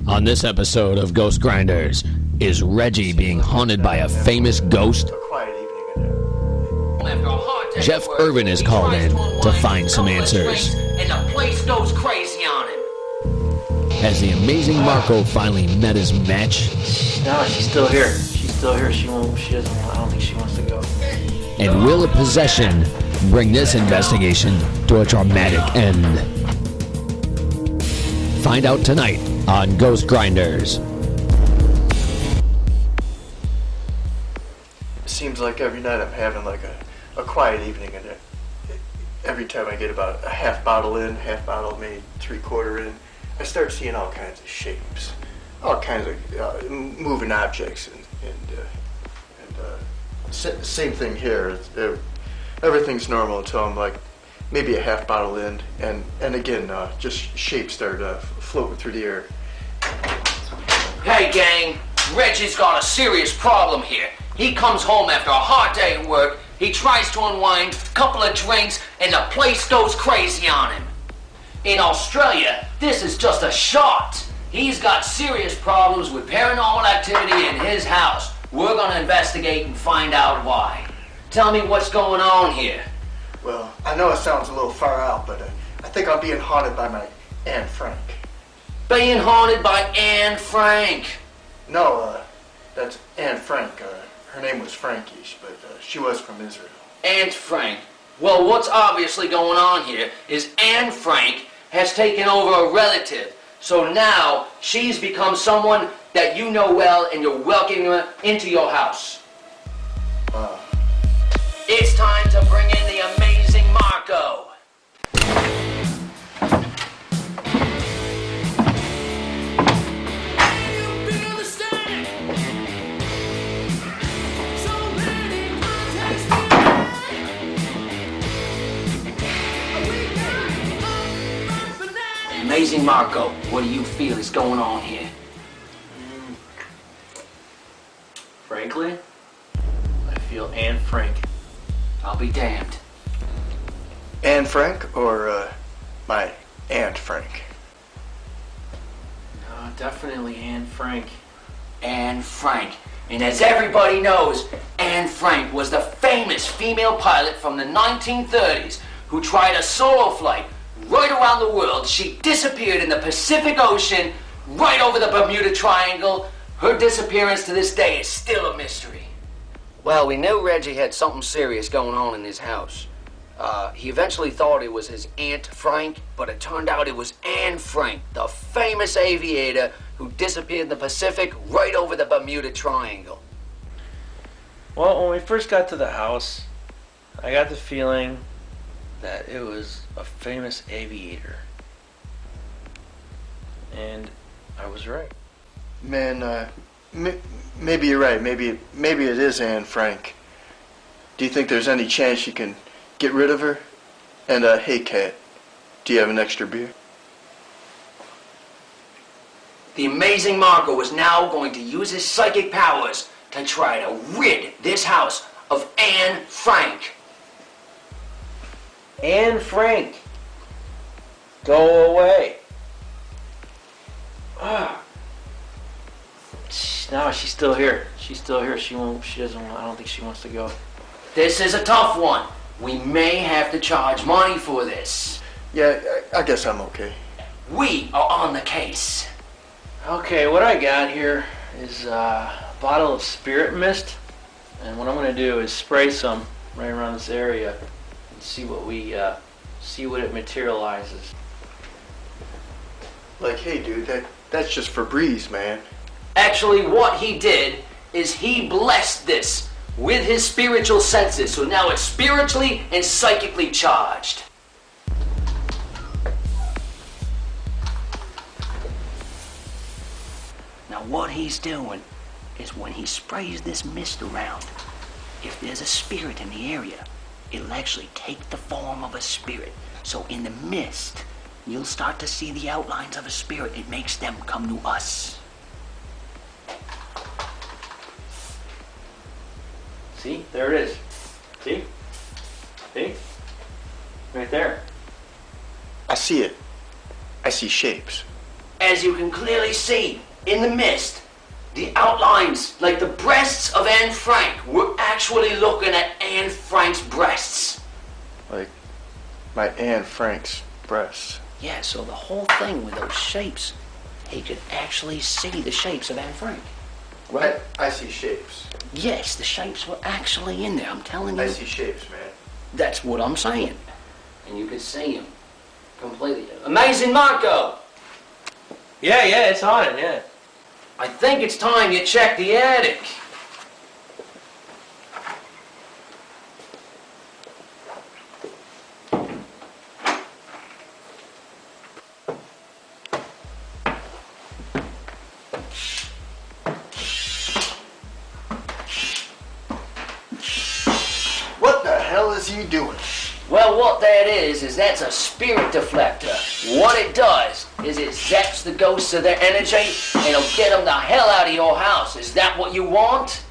On this episode of Ghost Grinders, is Reggie being haunted by a famous ghost? Jeff Irvin is called in to find some answers. And the place goes crazy on him. Has the Amazing Marco finally met his match? No, she's still here. She's still here. I don't think she wants to go. And will a possession bring this investigation to a dramatic end? Find out tonight on Ghost Grinders. It seems like every night I'm having like a quiet evening, and every time I get about a half bottle in, maybe 3/4 in, I start seeing all kinds of shapes, all kinds of moving objects, and same thing here. Everything's normal until I'm like maybe a half bottle in, and again just shapes start floating through the air. Hey gang, Reggie's got a serious problem here. He comes home after a hard day at work, he tries to unwind, a couple of drinks, and the place goes crazy on him. In Australia, this is just a shot. He's got serious problems with paranormal activity in his house. We're gonna investigate and find out why. Tell me what's going on here. Well, I know it sounds a little far out, but I think I'm being haunted by my Aunt Frank. Being haunted by Anne Frank. No, that's Aunt Frank. Her name was Frankish, but she was from Israel. Aunt Frank. Well, what's obviously going on here is Anne Frank has taken over a relative. So now she's become someone that you know well, and you're welcoming her into your house. It's time to bring in the Amazing Marco. Amazing Marco, what do you feel is going on here? Frankly, I feel Anne Frank. I'll be damned. Anne Frank or my Aunt Frank? No, definitely Anne Frank. Anne Frank. And as everybody knows, Anne Frank was the famous female pilot from the 1930s who tried a solo flight right around the world. She disappeared in the Pacific Ocean, right over the Bermuda Triangle. Her disappearance to this day is still a mystery. Well, we knew Reggie had something serious going on in his house. He eventually thought it was his Aunt Frank, but it turned out it was Anne Frank, the famous aviator who disappeared in the Pacific right over the Bermuda Triangle. Well, when we first got to the house, I got the feeling that it was a famous aviator. And I was right. Man, maybe you're right. Maybe it is Anne Frank. Do you think there's any chance you can get rid of her? And hey, Kat, do you have an extra beer? The Amazing Marco is now going to use his psychic powers to try to rid this house of Anne Frank. Anne Frank, go away. No, she's still here. She's still here. I don't think she wants to go. This is a tough one. We may have to charge money for this. Yeah, I guess I'm okay. We are on the case. Okay, what I got here is a bottle of spirit mist. And what I'm going to do is spray some right around this area and see what it materializes. Like, hey, dude, that's just Febreze, man. Actually, what he did is he blessed this with his spiritual senses, so now it's spiritually and psychically charged. Now what he's doing is when he sprays this mist around, if there's a spirit in the area, it'll actually take the form of a spirit. So in the mist, you'll start to see the outlines of a spirit. It makes them come to us. See? There it is. See? See? Right there. I see it. I see shapes. as you can clearly see in the mist, the outlines, like the breasts of Anne Frank, we're actually looking at Anne Frank's breasts. Like my Anne Frank's breasts. Yeah, so the whole thing with those shapes, he could actually see the shapes of Anne Frank. Right? I see shapes. Yes, the shapes were actually in there, I'm telling you. I see shapes, man. That's what I'm saying. And you could see him completely. Amazing Marco! Yeah, it's on it, yeah. I think it's time you check the attic. What the hell is he doing? Well, what that is that's a spirit deflector. What it does is it zaps the ghosts of their energy and it'll get them the hell out of your house. Is that what you want?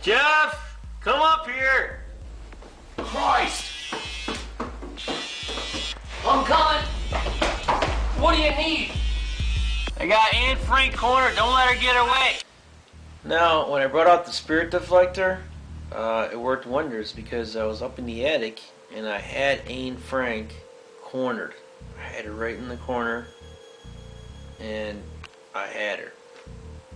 Jeff, come up here. Christ! I'm coming! What do you need? I got Anne Frank cornered. Don't let her get away. Now, when I brought out the spirit deflector, it worked wonders because I was up in the attic and I had Anne Frank cornered. I had her right in the corner and I had her.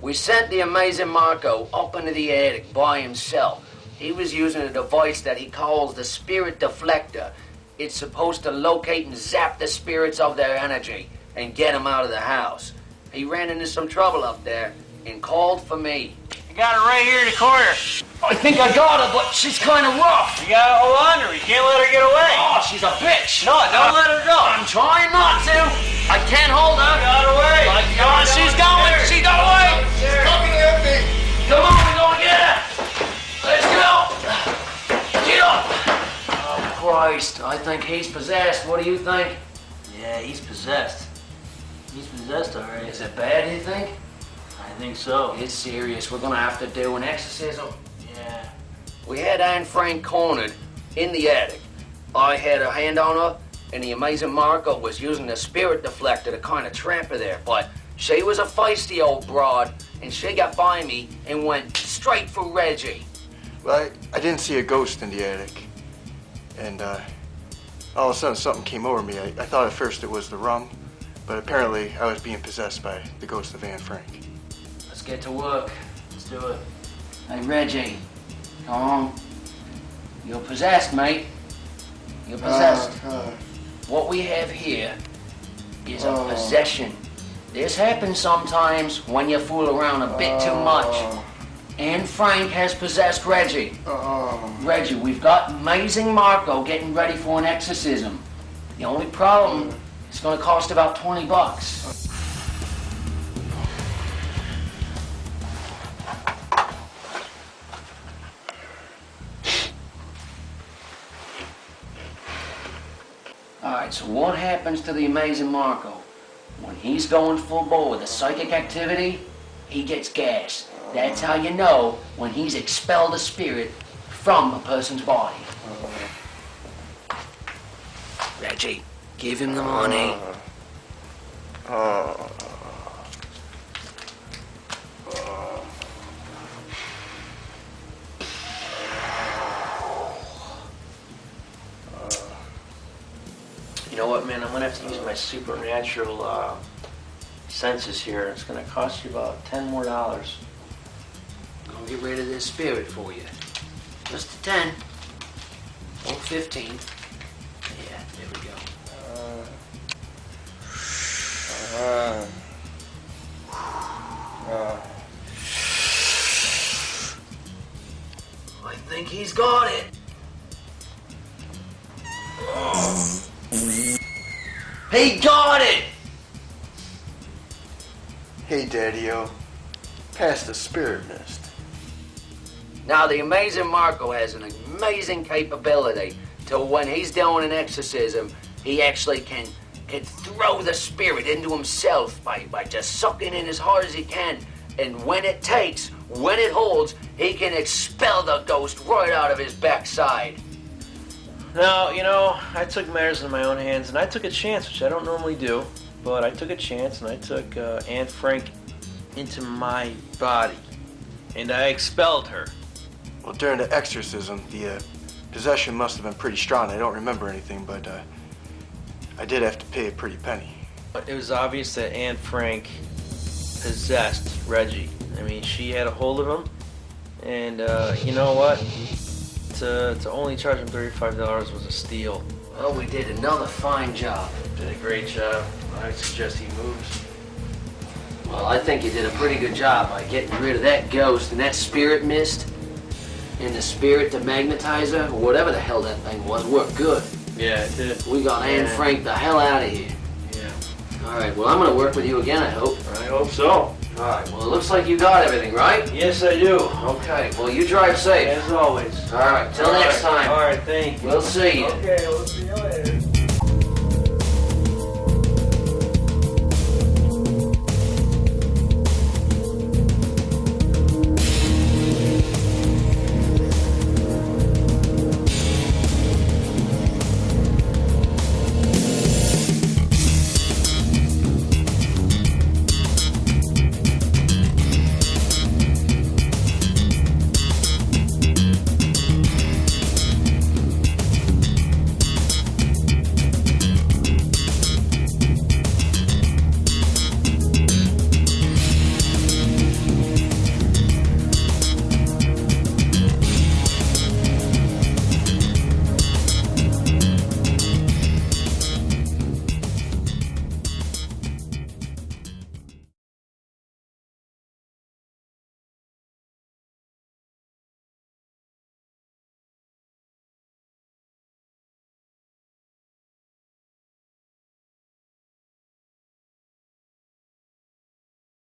We sent the Amazing Marco up into the attic by himself. He was using a device that he calls the spirit deflector. It's supposed to locate and zap the spirits of their energy and get them out of the house. He ran into some trouble up there and called for me. I got her right here in the corner. I think I got her, but she's kind of rough. You gotta hold on to her. You can't let her get away. Oh, she's a bitch. No, don't let her go. I'm trying not to. I can't hold her. Got away. Oh, she's going. She got away. She's coming at me. Come on, we're going to get her. Let's go. Get up. Oh, Christ. I think he's possessed. What do you think? Yeah, he's possessed. He's possessed already. Is it bad, do you think? I think so. It's serious. We're going to have to do an exorcism. Yeah. We had Anne Frank cornered in the attic. I had a hand on her, and the Amazing Marco was using the spirit deflector to kind of trap her there. But she was a feisty old broad, and she got by me and went straight for Reggie. Well, I didn't see a ghost in the attic. And all of a sudden something came over me. I thought at first it was the rum, but apparently I was being possessed by the ghost of Anne Frank. Let's get to work. Let's do it. Hey, Reggie, come on. You're possessed, mate. You're possessed. What we have here is a possession. This happens sometimes when you fool around a bit too much. Anne Frank has possessed Reggie. Reggie, we've got Amazing Marco getting ready for an exorcism. The only problem is going to cost about $20. Alright, so what happens to the Amazing Marco? When he's going full bore with the psychic activity, he gets gas. That's how you know when he's expelled a spirit from a person's body. Reggie, give him the money. You know what, man? I'm gonna have to use my supernatural senses here. It's gonna cost you about $10 more. I'll get rid of this spirit for you. Just a 10. Or 15. Yeah, there we go. I think he's got it. He got it! Hey, Daddy-O. Pass the spirit mist. Now, the Amazing Marco has an amazing capability to when he's doing an exorcism, he actually can throw the spirit into himself by just sucking in as hard as he can and when it takes, when it holds, he can expel the ghost right out of his backside. Now, you know, I took matters in my own hands, and I took a chance, which I don't normally do, but I took a chance, and I took Aunt Frank into my body, and I expelled her. Well, during the exorcism, the possession must have been pretty strong. I don't remember anything, but I did have to pay a pretty penny. It was obvious that Aunt Frank possessed Reggie. I mean, she had a hold of him, and you know what? To only charge him $35 was a steal. Well, we did another fine job. Did a great job. I suggest he moves. Well, I think you did a pretty good job by getting rid of that ghost and that spirit mist and the spirit demagnetizer, or whatever the hell that thing was, worked good. Yeah, it did. We got Anne Frank the hell out of here. Yeah. All right, well, I'm going to work with you again, I hope. I hope so. All right, well, it looks like you got everything, right? Yes, I do. Okay, well, you drive safe. As always. All right, till next time. All right, thank you. We'll see you. Okay, we'll see you later.